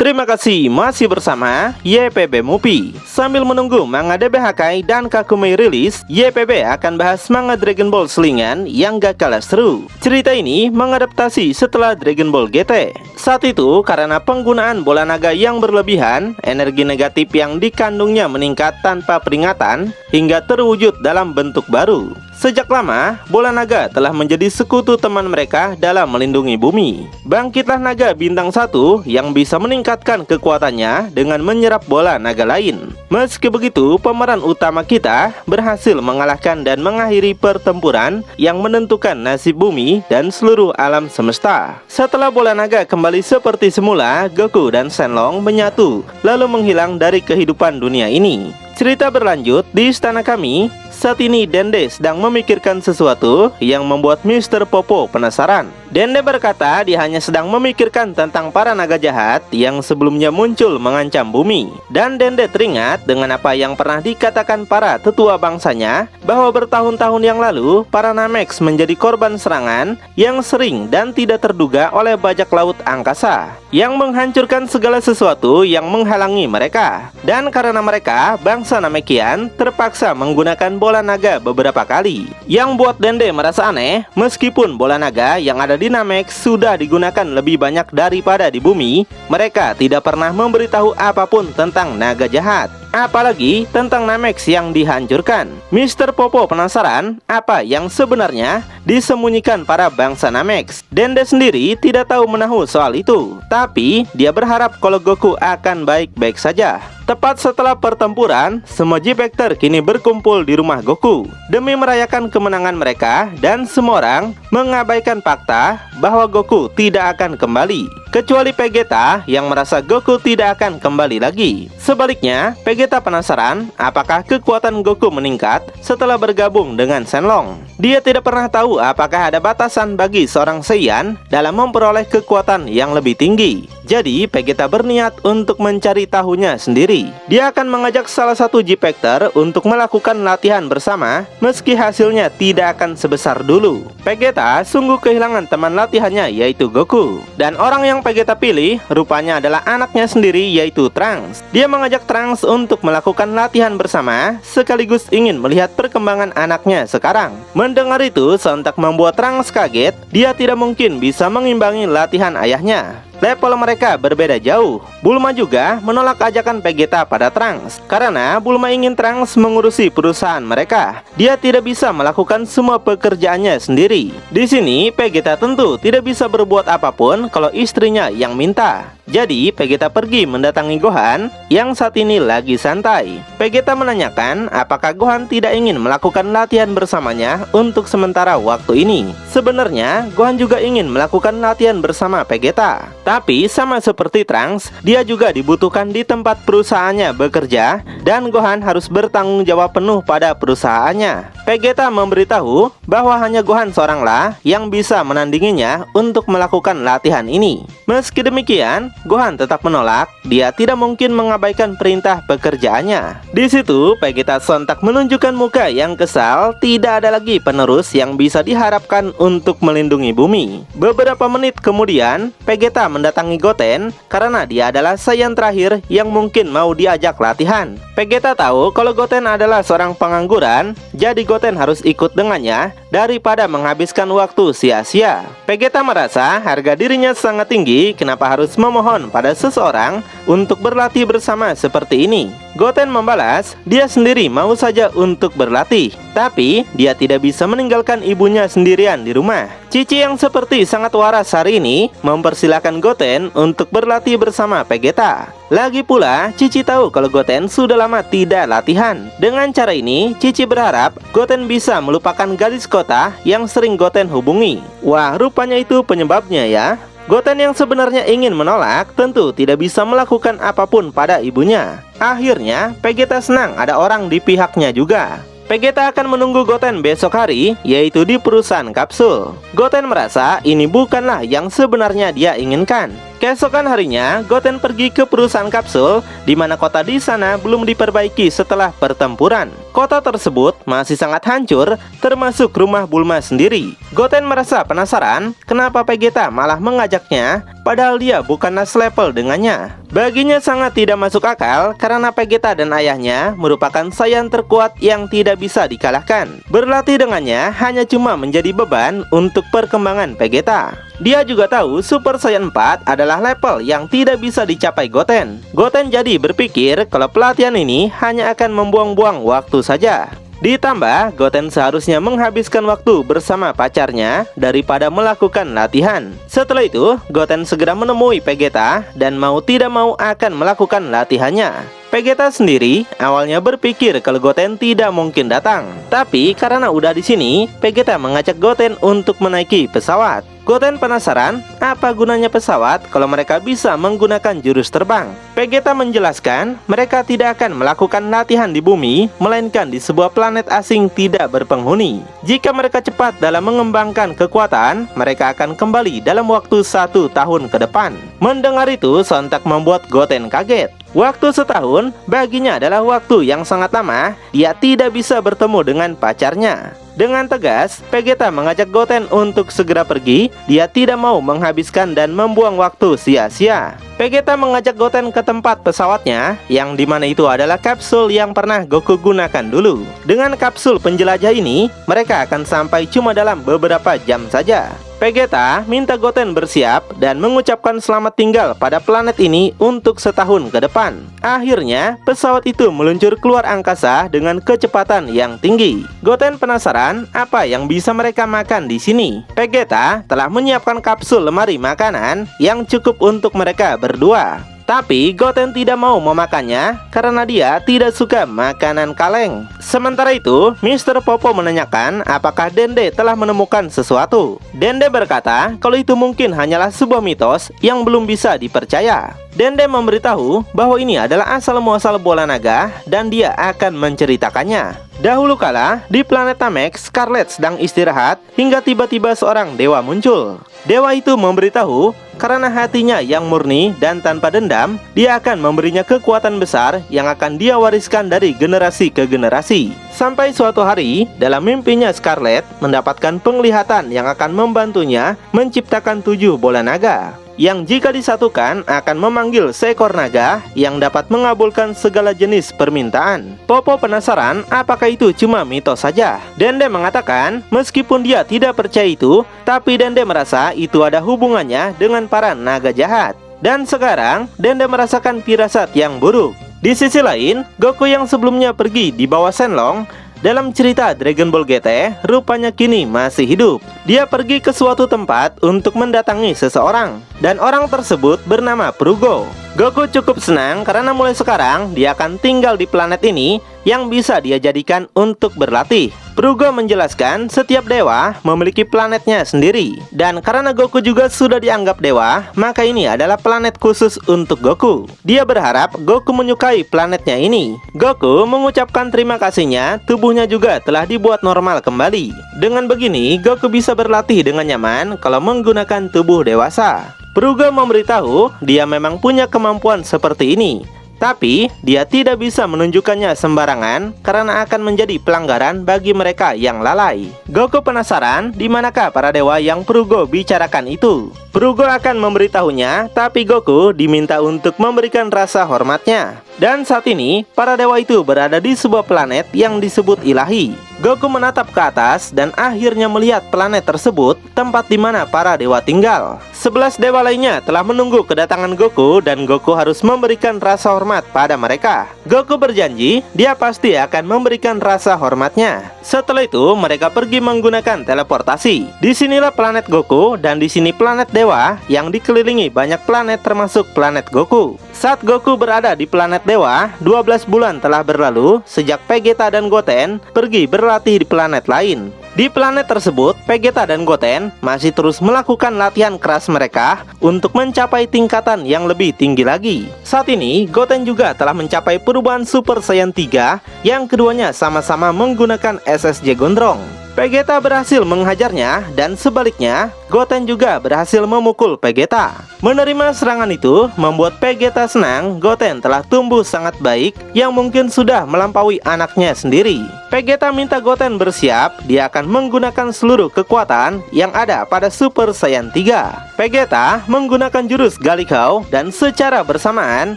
Terima kasih masih bersama YPB Movie. Sambil menunggu manga DB Hakai dan Kakumei rilis, YPB akan bahas manga Dragon Ball selingan yang gak kalah seru. Cerita ini mengadaptasi setelah Dragon Ball GT. Saat itu karena penggunaan bola naga yang berlebihan, energi negatif yang dikandungnya meningkat tanpa peringatan hingga terwujud dalam bentuk baru. Sejak lama, bola naga telah menjadi sekutu teman mereka dalam melindungi bumi. Bangkitlah naga bintang 1 yang bisa meningkatkan kekuatannya dengan menyerap bola naga lain. Meski begitu, pemeran utama kita berhasil mengalahkan dan mengakhiri pertempuran yang menentukan nasib bumi dan seluruh alam semesta. Setelah bola naga kembali seperti semula, Goku dan Shenlong menyatu, lalu menghilang dari kehidupan dunia ini. Cerita berlanjut di istana kami. Saat ini Dende sedang memikirkan sesuatu yang membuat Mr. Popo penasaran. Dende berkata dia hanya sedang memikirkan tentang para naga jahat yang sebelumnya muncul mengancam bumi. Dan Dende teringat dengan apa yang pernah dikatakan para tetua bangsanya, bahwa bertahun-tahun yang lalu para Namex menjadi korban serangan yang sering dan tidak terduga oleh bajak laut angkasa yang menghancurkan segala sesuatu yang menghalangi mereka. Dan karena mereka, bangsa Namekian terpaksa menggunakan bola naga beberapa kali. Yang buat Dende merasa aneh, meskipun bola naga yang ada di Namex sudah digunakan lebih banyak daripada di bumi, mereka tidak pernah memberitahu apapun tentang naga jahat, apalagi tentang Namex yang dihancurkan. Mr. Popo penasaran apa yang sebenarnya disembunyikan para bangsa Namex. Dende sendiri tidak tahu menahu soal itu, tapi dia berharap kalau Goku akan baik-baik saja. Tepat setelah pertempuran, semua G-Factor kini berkumpul di rumah Goku demi merayakan kemenangan mereka, dan semua orang mengabaikan fakta bahwa Goku tidak akan kembali, kecuali Vegeta yang merasa Goku tidak akan kembali lagi. Sebaliknya, Vegeta penasaran apakah kekuatan Goku meningkat setelah bergabung dengan Shenlong. Dia tidak pernah tahu apakah ada batasan bagi seorang Saiyan dalam memperoleh kekuatan yang lebih tinggi. Jadi Vegeta berniat untuk mencari tahunya sendiri. Dia akan mengajak salah satu G-Factor untuk melakukan latihan bersama, meski hasilnya tidak akan sebesar dulu. Vegeta sungguh kehilangan teman latihannya, yaitu Goku. Dan orang yang Vegeta pilih rupanya adalah anaknya sendiri, yaitu Trunks. Dia mengajak Trunks untuk melakukan latihan bersama, sekaligus ingin melihat perkembangan anaknya sekarang. Mendengar itu sontak membuat Trunks kaget. Dia tidak mungkin bisa mengimbangi latihan ayahnya. Level mereka berbeda jauh. Bulma juga menolak ajakan Vegeta pada Trunks karena Bulma ingin Trunks mengurusi perusahaan mereka. Dia tidak bisa melakukan semua pekerjaannya sendiri. Di sini Vegeta tentu tidak bisa berbuat apapun kalau istrinya yang minta. Jadi Vegeta pergi mendatangi Gohan yang saat ini lagi santai. Vegeta menanyakan apakah Gohan tidak ingin melakukan latihan bersamanya untuk sementara waktu ini. Sebenarnya Gohan juga ingin melakukan latihan bersama Vegeta, tapi sama seperti Trunks, dia juga dibutuhkan di tempat perusahaannya bekerja, dan Gohan harus bertanggung jawab penuh pada perusahaannya. Vegeta memberitahu bahwa hanya Gohan seoranglah yang bisa menandinginya untuk melakukan latihan ini. Meski demikian, Gohan tetap menolak. Dia tidak mungkin mengabaikan perintah pekerjaannya. Di situ, Vegeta sontak menunjukkan muka yang kesal. Tidak ada lagi penerus yang bisa diharapkan untuk melindungi bumi. Beberapa menit kemudian, Vegeta mendatangi Goten karena dia adalah Saiyan terakhir yang mungkin mau diajak latihan. Vegeta tahu kalau Goten adalah seorang pengangguran, jadi Goten harus ikut dengannya daripada menghabiskan waktu sia-sia. Vegeta merasa harga dirinya sangat tinggi, kenapa harus memohon pada seseorang untuk berlatih bersama seperti ini. Goten membalas, dia sendiri mau saja untuk berlatih, tapi dia tidak bisa meninggalkan ibunya sendirian di rumah. Cici yang seperti sangat waras hari ini mempersilahkan Goten untuk berlatih bersama Vegeta. Lagi pula, Cici tahu kalau Goten sudah lama tidak latihan. Dengan cara ini, Cici berharap Goten bisa melupakan gadis kota yang sering Goten hubungi. Wah, rupanya itu penyebabnya ya. Goten yang sebenarnya ingin menolak tentu tidak bisa melakukan apapun pada ibunya. Akhirnya, Vegeta senang ada orang di pihaknya juga. Vegeta akan menunggu Goten besok hari, yaitu di perusahaan kapsul. Goten merasa ini bukanlah yang sebenarnya dia inginkan. Keesokan harinya, Goten pergi ke perusahaan kapsul, di mana kota di sana belum diperbaiki setelah pertempuran. Kota tersebut masih sangat hancur, termasuk rumah Bulma sendiri. Goten merasa penasaran kenapa Vegeta malah mengajaknya, padahal dia bukanlah selevel dengannya. Baginya sangat tidak masuk akal karena Vegeta dan ayahnya merupakan Saiyan terkuat yang tidak bisa dikalahkan. Berlatih dengannya hanya cuma menjadi beban untuk perkembangan Vegeta. Dia juga tahu Super Saiyan 4 adalah level yang tidak bisa dicapai Goten. Goten jadi berpikir kalau pelatihan ini hanya akan membuang-buang waktu saja. Ditambah, Goten seharusnya menghabiskan waktu bersama pacarnya daripada melakukan latihan. Setelah itu, Goten segera menemui Vegeta dan mau tidak mau akan melakukan latihannya. Vegeta sendiri awalnya berpikir kalau Goten tidak mungkin datang. Tapi karena udah di sini, Vegeta mengajak Goten untuk menaiki pesawat. Goten penasaran apa gunanya pesawat kalau mereka bisa menggunakan jurus terbang. Vegeta menjelaskan mereka tidak akan melakukan latihan di bumi, melainkan di sebuah planet asing tidak berpenghuni. Jika mereka cepat dalam mengembangkan kekuatan, mereka akan kembali dalam waktu 1 tahun ke depan. Mendengar itu sontak membuat Goten kaget. Waktu setahun baginya adalah waktu yang sangat lama. Dia tidak bisa bertemu dengan pacarnya. Dengan tegas, Vegeta mengajak Goten untuk segera pergi. Dia tidak mau menghabiskan dan membuang waktu sia-sia. Vegeta mengajak Goten ke tempat pesawatnya, yang dimana itu adalah kapsul yang pernah Goku gunakan dulu. Dengan kapsul penjelajah ini, mereka akan sampai cuma dalam beberapa jam saja. Vegeta minta Goten bersiap dan mengucapkan selamat tinggal pada planet ini untuk setahun ke depan. Akhirnya, pesawat itu meluncur keluar angkasa dengan kecepatan yang tinggi. Goten penasaran apa yang bisa mereka makan di sini. Vegeta telah menyiapkan kapsul lemari makanan yang cukup untuk mereka berdua. Tapi Goten tidak mau memakannya karena dia tidak suka makanan kaleng. Sementara itu, Mr. Popo menanyakan apakah Dende telah menemukan sesuatu. Dende berkata kalau itu mungkin hanyalah sebuah mitos yang belum bisa dipercaya. Dende memberitahu bahwa ini adalah asal-muasal bola naga dan dia akan menceritakannya. Dahulu kala, di planet Namek, Scarlet sedang istirahat hingga tiba-tiba seorang dewa muncul. Dewa itu memberitahu karena hatinya yang murni dan tanpa dendam, dia akan memberinya kekuatan besar yang akan dia wariskan dari generasi ke generasi. Sampai suatu hari, dalam mimpinya Scarlet mendapatkan penglihatan yang akan membantunya menciptakan 7 bola naga, yang jika disatukan akan memanggil seekor naga yang dapat mengabulkan segala jenis permintaan. Popo penasaran apakah itu cuma mitos saja. Dende mengatakan meskipun dia tidak percaya itu, tapi Dende merasa itu ada hubungannya dengan para naga jahat. Dan sekarang Dende merasakan firasat yang buruk. Di sisi lain, Goku yang sebelumnya pergi di bawah Shenlong dalam cerita Dragon Ball GT rupanya kini masih hidup. Dia pergi ke suatu tempat untuk mendatangi seseorang, dan orang tersebut bernama Prugo. Goku cukup senang karena mulai sekarang dia akan tinggal di planet ini yang bisa dia jadikan untuk berlatih. Prugo menjelaskan setiap dewa memiliki planetnya sendiri, dan karena Goku juga sudah dianggap dewa, maka ini adalah planet khusus untuk Goku. Dia berharap Goku menyukai planetnya ini. Goku mengucapkan terima kasihnya, tubuhnya juga telah dibuat normal kembali. Dengan begini, Goku bisa berlatih dengan nyaman kalau menggunakan tubuh dewasa. Prugo memberitahu dia memang punya kemampuan seperti ini, tapi dia tidak bisa menunjukkannya sembarangan karena akan menjadi pelanggaran bagi mereka yang lalai. Goku penasaran di manakah para dewa yang Prugo bicarakan itu. Prugo akan memberitahunya, tapi Goku diminta untuk memberikan rasa hormatnya. Dan saat ini, para dewa itu berada di sebuah planet yang disebut Ilahi. Goku menatap ke atas dan akhirnya melihat planet tersebut, tempat di mana para dewa tinggal. 11 dewa lainnya telah menunggu kedatangan Goku dan Goku harus memberikan rasa hormat pada mereka. Goku berjanji dia pasti akan memberikan rasa hormatnya. Setelah itu, mereka pergi menggunakan teleportasi. Disinilah planet Goku dan di sini planet dewa yang dikelilingi banyak planet termasuk planet Goku. Saat Goku berada di planet dewa, 12 bulan telah berlalu sejak Vegeta dan Goten pergi berlatih di planet lain. Di planet tersebut, Vegeta dan Goten masih terus melakukan latihan keras mereka untuk mencapai tingkatan yang lebih tinggi lagi. Saat ini, Goten juga telah mencapai perubahan Super Saiyan 3 yang keduanya sama-sama menggunakan SSJ Gondrong. Vegeta berhasil menghajarnya dan sebaliknya Goten juga berhasil memukul Vegeta. Menerima serangan itu membuat Vegeta senang. Goten telah tumbuh sangat baik yang mungkin sudah melampaui anaknya sendiri. Vegeta minta Goten bersiap, dia akan menggunakan seluruh kekuatan yang ada pada Super Saiyan 3. Vegeta menggunakan jurus Galikau dan secara bersamaan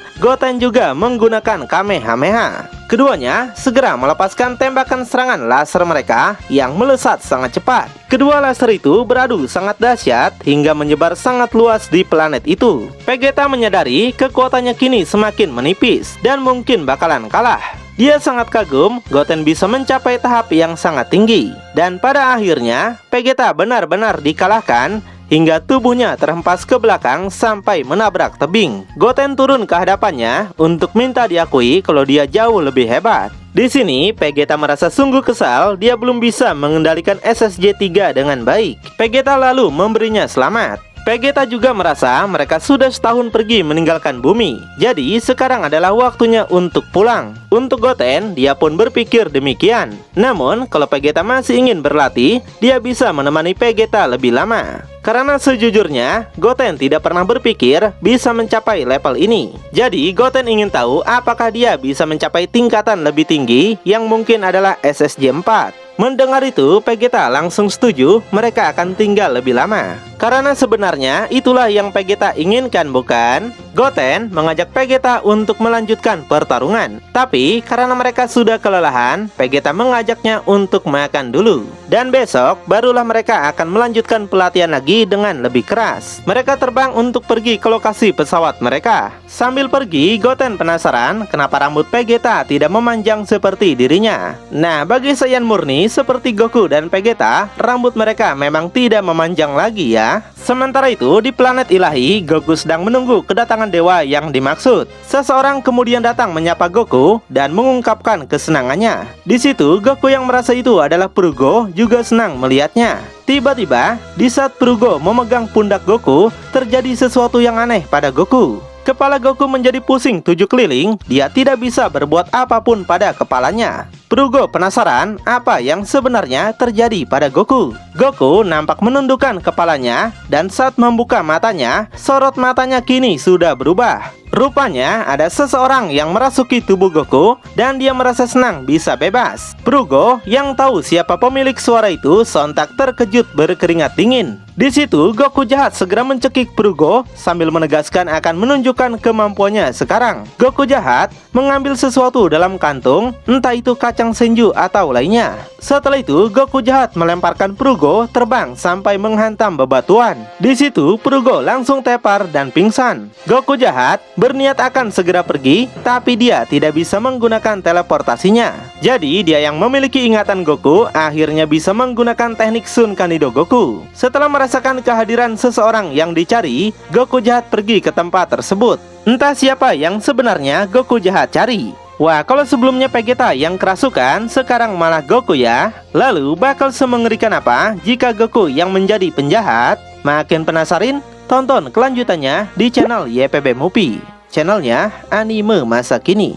Goten juga menggunakan Kamehameha. Keduanya segera melepaskan tembakan serangan laser mereka yang melesat sangat cepat. Kedua laser itu beradu sangat dahsyat hingga menyebar sangat luas di planet itu. Vegeta menyadari kekuatannya kini semakin menipis dan mungkin bakalan kalah. Dia sangat kagum Goten bisa mencapai tahap yang sangat tinggi. Dan pada akhirnya Vegeta benar-benar dikalahkan hingga tubuhnya terhempas ke belakang sampai menabrak tebing. Goten turun ke hadapannya untuk minta diakui kalau dia jauh lebih hebat. Di sini Vegeta merasa sungguh kesal, dia belum bisa mengendalikan SSJ-3 dengan baik. Vegeta lalu memberinya selamat. Vegeta juga merasa mereka sudah setahun pergi meninggalkan bumi. Jadi sekarang adalah waktunya untuk pulang. Untuk Goten, dia pun berpikir demikian. Namun kalau Vegeta masih ingin berlatih, dia bisa menemani Vegeta lebih lama. Karena sejujurnya, Goten tidak pernah berpikir bisa mencapai level ini. Jadi Goten ingin tahu apakah dia bisa mencapai tingkatan lebih tinggi yang mungkin adalah SSJ 4. Mendengar itu, Vegeta langsung setuju mereka akan tinggal lebih lama. Karena sebenarnya itulah yang Vegeta inginkan, bukan? Goten mengajak Vegeta untuk melanjutkan pertarungan. Tapi karena mereka sudah kelelahan, Vegeta mengajaknya untuk makan dulu. Dan besok barulah mereka akan melanjutkan pelatihan lagi dengan lebih keras. Mereka terbang untuk pergi ke lokasi pesawat mereka. Sambil pergi, Goten penasaran kenapa rambut Vegeta tidak memanjang seperti dirinya. Nah, bagi Saiyan murni seperti Goku dan Vegeta, rambut mereka memang tidak memanjang lagi ya. Sementara itu, di planet ilahi, Goku sedang menunggu kedatangan dewa yang dimaksud. Seseorang kemudian datang menyapa Goku dan mengungkapkan kesenangannya. Di situ, Goku yang merasa itu adalah Purgo juga senang melihatnya. Tiba-tiba, di saat Purgo memegang pundak Goku, terjadi sesuatu yang aneh pada Goku. Kepala Goku menjadi pusing 7 keliling, dia tidak bisa berbuat apapun pada kepalanya. Purgo penasaran apa yang sebenarnya terjadi pada Goku. Goku nampak menundukkan kepalanya dan saat membuka matanya, sorot matanya kini sudah berubah. Rupanya ada seseorang yang merasuki tubuh Goku dan dia merasa senang bisa bebas. Purgo yang tahu siapa pemilik suara itu sontak terkejut berkeringat dingin. Di situ Goku jahat segera mencekik Purgo sambil menegaskan akan menunjukkan kemampuannya sekarang. Goku jahat mengambil sesuatu dalam kantung, entah itu kacang senju atau lainnya. Setelah itu Goku jahat melemparkan Purgo terbang sampai menghantam bebatuan. Di situ Purgo langsung tepar dan pingsan. Goku jahat berniat akan segera pergi, tapi dia tidak bisa menggunakan teleportasinya. Jadi dia yang memiliki ingatan Goku akhirnya bisa menggunakan teknik Sun Kanido Goku. Setelah merasakan kehadiran seseorang yang dicari, Goku jahat pergi ke tempat tersebut. Entah siapa yang sebenarnya Goku jahat cari. Wah, kalau sebelumnya Vegeta yang kerasukan, sekarang malah Goku ya. Lalu bakal semengerikan apa jika Goku yang menjadi penjahat? Makin penasaran? Tonton kelanjutannya di channel YPB Movie, channelnya anime masa kini.